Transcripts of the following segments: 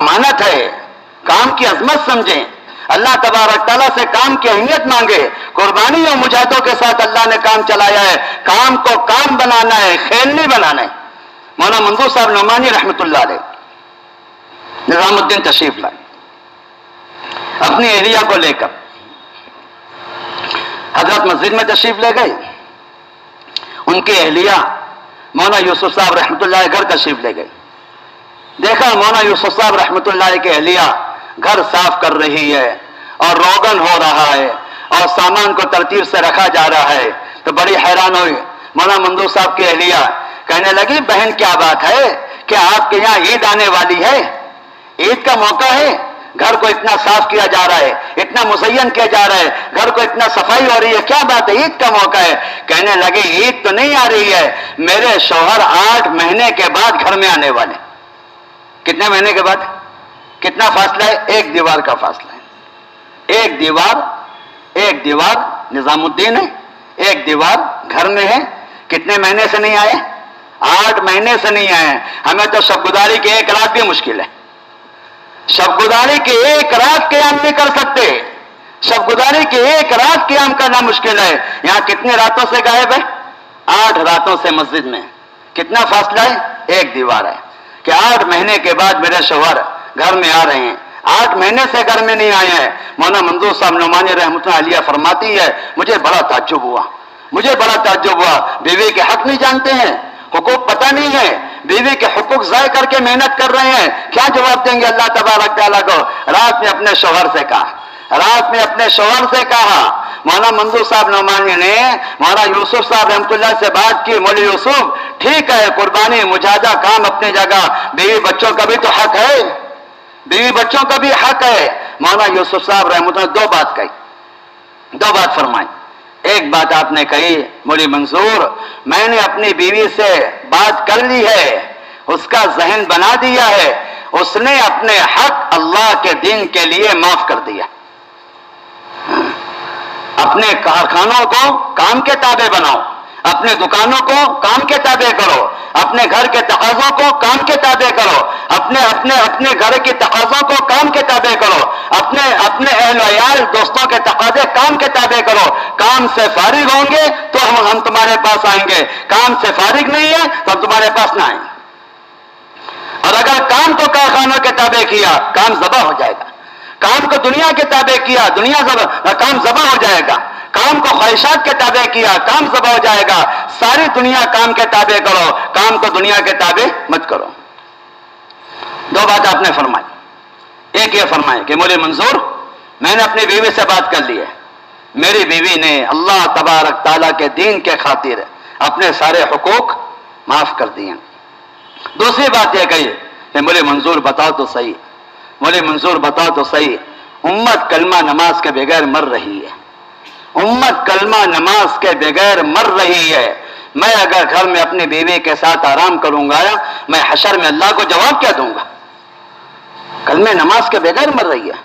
امانت ہے، کام کی عظمت سمجھیں، اللہ تبارک تعالیٰ سے کام کی اہمیت مانگے. قربانی اور مجاہدوں کے ساتھ اللہ نے کام چلایا ہے. کام کو کام بنانا ہے، کھیل نہیں بنانا ہے. مولانا منظور صاحب نعمانی رحمۃ اللہ علیہ نظام الدین تشریف لائے اپنی اہلیہ کو لے کر. حضرت مسجد میں تشریف لے گئے. ان کی اہلیہ مولانا یوسف صاحب رحمۃ اللہ علیہ گھر تشریف لے گئے. دیکھا مولانا یوسف صاحب رحمۃ اللہ علیہ کی اہلیہ گھر صاف کر رہی ہے اور روغن ہو رہا ہے اور سامان کو ترتیب سے رکھا جا رہا ہے تو بڑی حیران ہوئی. مولانا منظور صاحب کی اہلیہ کہنے لگی بہن کیا بات ہے کہ آپ کے یہاں عید آنے والی ہے، عید کا موقع ہے، گھر کو اتنا صاف کیا جا رہا ہے، اتنا مزین کیا جا رہا ہے، گھر کو اتنا صفائی ہو رہی ہے، کیا بات ہے عید کا موقع ہے؟ کہنے لگے عید تو نہیں آ رہی ہے، میرے شوہر 8 مہینے کے بعد گھر میں آنے والے. کتنے مہینے کے بعد؟ کتنا فاصلہ ہے؟ 1 دیوار کا فاصلہ ہے. ایک دیوار نظام الدین ہے، 1 دیوار گھر میں ہے. کتنے مہینے سے نہیں آئے؟ 8 مہینے سے نہیں آئے. ہمیں تو شب گزاری کی 1 رات بھی مشکل ہے. شب گزاری کی 1 رات قیام نہیں کر سکتے. شب گزاری کی 1 رات قیام کرنا مشکل ہے. یہاں کتنے راتوں سے غائب ہے؟ 8 راتوں سے مسجد میں. کتنا فاصلہ ہے؟ 1 دیوار ہے. کہ 8 مہینے کے بعد میرے شوہر گھر میں آ رہے ہیں. 8 مہینے سے گھر میں نہیں آئے ہیں. مولانا منظور صاحب نعمانی رحمۃ اللہ علیہ فرماتی ہے مجھے بڑا تعجب ہوا، بیوی کے حق نہیں جانتے ہیں، حقوق پتہ نہیں ہے، بیوی کے حقوق ضائع کر کے محنت کر رہے ہیں، کیا جواب دیں گے اللہ تبارک تعالیٰ کو؟ رات میں اپنے شوہر سے کہا مولانا منظور صاحب نعمانی نے مولانا یوسف صاحب رحمۃ اللہ سے بات کی. مولوی یوسف ٹھیک ہے، قربانی مجاہدہ کام اپنی جگہ، بیوی بچوں کا بھی تو حق ہے، بیوی بچوں کا بھی حق ہے. مولانا یوسف صاحب رحمۃ اللہ 2 بات کہی، 2 بات فرمائی. ایک بات آپ نے کہی مولوی منظور میں نے اپنی بیوی سے بات کر لی ہے، اس کا ذہن بنا دیا ہے، اس نے اپنے حق اللہ کے دین کے لیے معاف کر دیا. اپنے کارخانوں کو کام کے تابع بناؤ، اپنے دکانوں کو کام کے تابع کرو، اپنے گھر کے تقاضوں کو کام کے تابع کرو، اپنے گھر کے تقاضوں کو کام کے تابع کرو، اپنے اہل و عیال دوستوں کے تقاضے کام کے تابع کرو. کام سے فارغ ہوں گے تو ہم تمہارے پاس آئیں گے، کام سے فارغ نہیں ہے تو ہم تمہارے پاس نہ آئیں. اور اگر کام کو کارخانوں کے تابع کیا کام ذبح ہو جائے گا، کام کو دنیا کے تابع کیا کام ذبح ہو جائے گا، کام کو خواہشات کے تابع کیا کام ذبح ہو جائے گا. ساری دنیا کام کے تابع کرو، کام کو دنیا کے تابع مت کرو. 2 بات آپ نے فرمائی. ایک یہ فرمائی کہ مولوی منظور میں نے اپنی بیوی سے بات کر لی ہے، میری بیوی نے اللہ تبارک تعالیٰ کے دین کے خاطر اپنے سارے حقوق معاف کر دیے. دوسری بات یہ کہی کہ مولوی منظور بتاؤ تو صحیح امت کلمہ نماز کے بغیر مر رہی ہے، امت کلمہ نماز کے بغیر مر رہی ہے. میں اگر گھر میں اپنی بیوی کے ساتھ آرام کروں گا میں حشر میں اللہ کو جواب کیا دوں گا؟ کلمہ نماز کے بغیر مر رہی ہے.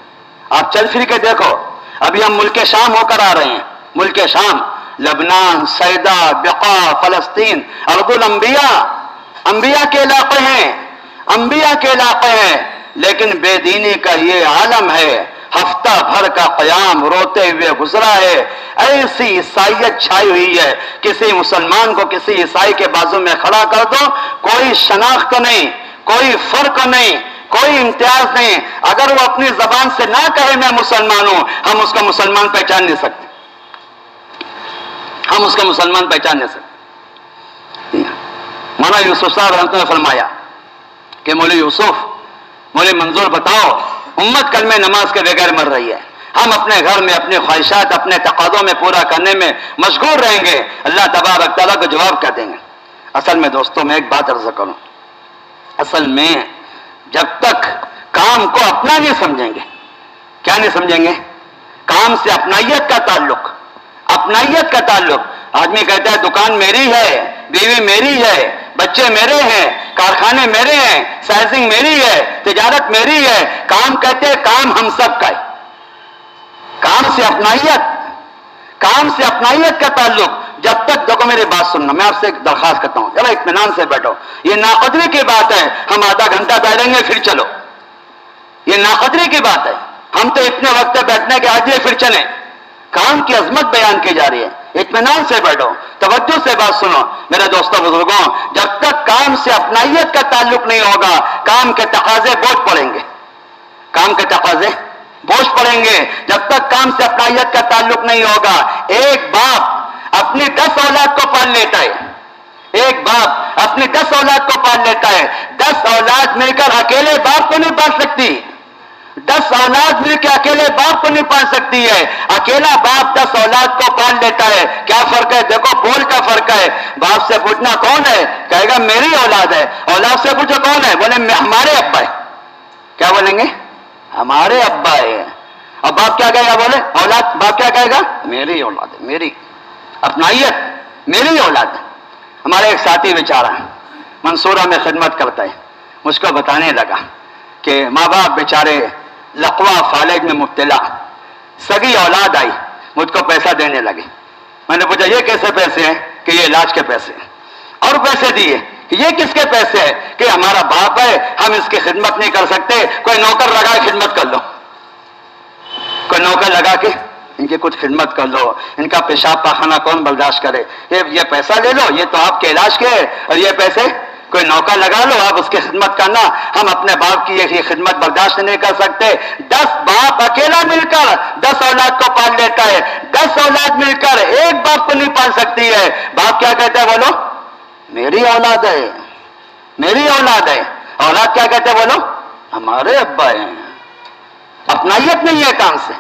آپ چل پھر کے دیکھو، ابھی ہم ملک شام ہو کر آ رہے ہیں. ملک شام، لبنان، سیدا، بقا، فلسطین، ارض الانبیاء، انبیاء کے علاقے ہیں، لیکن بے دینی کا یہ عالم ہے. ہفتہ بھر کا قیام روتے ہوئے گزرا ہے. ایسی عیسائیت چھائی ہوئی ہے، کسی مسلمان کو کسی عیسائی کے بازو میں کھڑا کر دو کوئی شناخت نہیں، کوئی فرق نہیں، کوئی امتیاز نہیں. اگر وہ اپنی زبان سے نہ کہے میں مسلمان ہوں ہم اس کو مسلمان پہچان نہیں سکتے، مولانا یوسف صاحب رحمۃ اللہ نے فرمایا کہ مولوی منظور بتاؤ امت کلمہ نماز کے بغیر مر رہی ہے، ہم اپنے گھر میں اپنے خواہشات اپنے تقاضوں میں پورا کرنے میں مشغول رہیں گے، اللہ تبارک تعالیٰ کو جواب کیا دیں گے؟ اصل میں دوستوں میں ایک بات عرض کروں، اصل میں جب تک کام کو اپنا نہیں سمجھیں گے، کیا نہیں سمجھیں گے؟ کام سے اپنائیت کا تعلق. آدمی کہتا ہے دکان میری ہے، بیوی میری ہے، بچے میرے ہیں، کارخانے میرے ہیں، سائزنگ میری ہے، تجارت میری ہے. کام کہتے ہیں کام ہم سب کا ہے. کام سے اپنائیت کا تعلق جب تک، دیکھو میری بات سننا، میں آپ سے ایک درخواست کرتا ہوں ذرا اطمینان سے بیٹھو. یہ ناقدری کی بات ہے، ہم آدھا گھنٹہ بیٹھیں گے پھر چلو. یہ ناقدری کی بات ہے. ہم تو اتنے وقت بیٹھنے کے آج پھر چلیں. کام کی عظمت بیان کی جا رہی ہے. اطمینان سے بیٹھو, توجہ سے بات سنو میرے دوستوں بزرگوں. جب تک کام سے اپنائیت کا تعلق نہیں ہوگا, کام کے تقاضے بوجھ پڑیں گے. کام کے تقاضے بوجھ پڑیں گے جب تک کام سے اپنائیت کا تعلق نہیں ہوگا. ایک باپ اپنی 10 اولاد کو پال لیتا ہے. ایک باپ اپنی 10 اولاد کو پال لیتا ہے. 10 اولاد مل کر اکیلے باپ کو نہیں پال سکتی. 10 اولاد مل کے اکیلے باپ کو نہیں پال سکتی ہے. اکیلا باپ 10 اولاد کو پال لیتا ہے. کیا فرق ہے؟ دیکھو بول کا فرق ہے. باپ سے پوچھنا کون ہے, کہے گا میری اولاد ہے. اولاد سے پوچھو کون ہے, بولے ہمارے ابا ہے. کیا بولیں گے؟ ہمارے ابا ہے. اور باپ کیا کہے گا؟ بولے اولاد. باپ کیا کہے گا؟ میری اولاد ہے, میری اپنائیت میری اولاد ہے. ہمارے ایک ساتھی بیچارہ منصورہ میں خدمت کرتا ہے, مجھ کو بتانے لگا کہ ماں باپ بیچارے لقوہ فالج میں مبتلا, سگی اولاد آئی, مجھ کو پیسہ دینے لگے. میں نے پوچھا یہ کیسے پیسے ہیں؟ کہ یہ علاج کے پیسے ہیں. اور پیسے دیے کہ یہ کس کے پیسے ہیں؟ کہ ہمارا باپ ہے, ہم اس کی خدمت نہیں کر سکتے, کوئی نوکر لگا کے خدمت کر لو. کوئی نوکر لگا کے ان کی کچھ خدمت کر لو. ان کا پیشاب پاخانہ کون برداشت کرے؟ یہ پیسہ لے لو, یہ تو آپ کے علاج کے ہے, اور یہ پیسے کوئی نوکر لگا لو, آپ اس کی خدمت کرنا. ہم اپنے باپ کی یہ خدمت برداشت نہیں کر سکتے. 10 باپ اکیلا مل کر 10 اولاد کو پال لیتا ہے. 10 اولاد مل کر ایک باپ کو نہیں پال سکتی ہے. باپ کیا کہتے ہیں؟ بولو میری اولاد ہے, میری اولاد ہے. اولاد کیا کہتے ہیں؟ بولو ہمارے ابا ہیں. اپنائیت نہیں ہے کام سے,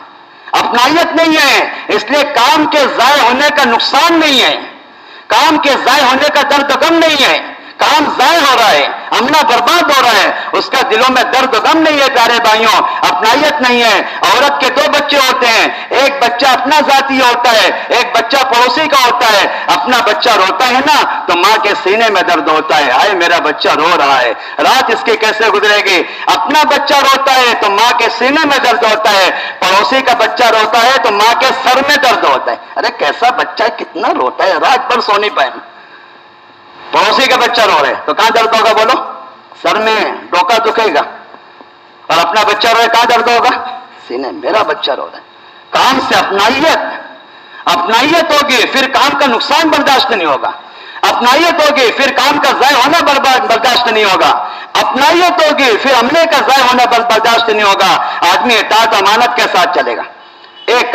اپنائیت نہیں ہے. اس لیے کام کے ضائع ہونے کا نقصان نہیں ہے, کام کے ضائع ہونے کا درد غم نہیں ہے. کام ضائع ہو رہا ہے, عملہ برباد ہو رہا ہے, اس کا دلوں میں درد غم نہیں ہے. پیارے بھائیوں, اپنائیت نہیں ہے. عورت کے 2 بچے ہوتے ہیں, ایک بچہ اپنا ذاتی ہوتا ہے, ایک بچہ پڑوسی کا ہوتا ہے. اپنا بچہ روتا ہے نا تو ماں کے سینے میں درد ہوتا ہے, ہائے میرا بچہ رو رہا ہے, رات اس کی کیسے گزرے گی. اپنا بچہ روتا ہے تو ماں کے سینے میں درد ہوتا ہے, پڑوسی کا بچہ روتا ہے تو ماں کے سر میں درد ہوتا ہے. ارے کیسا بچہ ہے, کتنا روتا ہے, رات بھر سو نہیں پائے. پڑوسی کا بچہ رو رہے تو کہاں درد ہوگا؟ بولو سر میں, ڈوکا دکھے گا. اور اپنا بچہ روئے کہاں درد ہوگا؟ سینے. میرا بچہ رو رہا ہے. کام سے اپنائیت ہوگی, پھر کام کا نقصان برداشت نہیں ہوگا. اپنائیت ہوگی پھر کام کا ضائع ہونا برداشت نہیں ہوگا. اپنائیت ہوگی پھر عملے کا ضائع ہونا برداشت نہیں ہوگا. آدمی اطاعت امانت کے ساتھ چلے گا. ایک